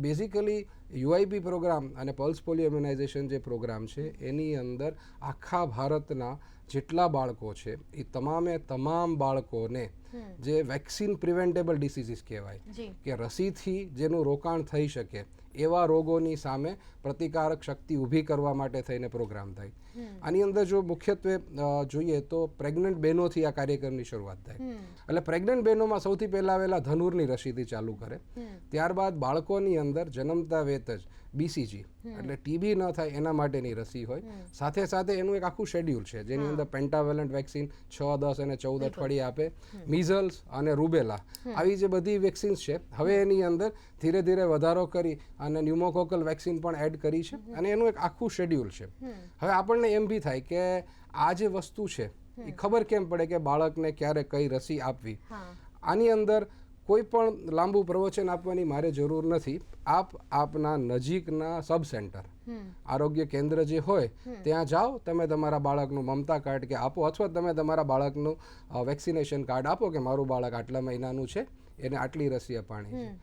Basically યુઆઈપી programme અને pulse polio immunisation જે programme છે એની અંદર આખા ભારતના જેટલા બાળકો છે એ તમામે તમામ બાળકોને જે વેક્સિન પ્રિવેન્ટેબલ ડિસીઝીસ કહેવાય કે રસીથી જેનું રોકાણ થઈ શકે એવા રોગોની સામે પ્રતિકારક શક્તિ ઊભી કરવા માટે થઈને પ્રોગ્રામ થાય. આની અંદર જો મુખ્યત્વે જોઈએ તો પ્રેગ્નન્ટ બહેનોથી આ કાર્યક્રમની શરૂઆત થાય. એટલે પ્રેગ્નન્ટ બહેનોમાં સૌથી પહેલા ધનુરની રસીથી ચાલુ કરે, ત્યારબાદ બાળકોની અંદર જન્મતા વેત જ બીસીજી એટલે ટીબી ન થાય એના માટેની રસી હોય. સાથે સાથે એનું એક આખું શેડ્યુલ છે જેની અંદર પેન્ટાવેલન્ટ વેક્સિન 6, 10 અને 14 અઠવાડિયે આપે, મિઝલ્સ અને રૂબેલા આવી જે બધી વેક્સિન્સ છે હવે એની અંદર ધીરે ધીરે વધારો કરી અને ન્યુમોકોકલ વેક્સિન પણ એડ કરી છે અને એનું એક આખું શેડ્યુલ છે. હવે આપણને એમ બી થાય કે આ જે વસ્તુ છે એ ખબર કેમ પડે કે બાળકને ક્યારે કઈ રસી આપવી. આની અંદર કોઈ પણ લાંબુ પ્રવચન આપવાની મારે જરૂર નથી. આપના નજીકના સબ સેન્ટર આરોગ્ય કેન્દ્ર જે હોય ત્યાં જાઓ, તમે તમારા બાળકનું મમતા કાર્ડ કે આપો અથવા તમે તમારા બાળકનું વેક્સિનેશન કાર્ડ આપો કે મારું બાળક આટલા મહિનાનું છે, એને આટલી રસી અપાણી છે.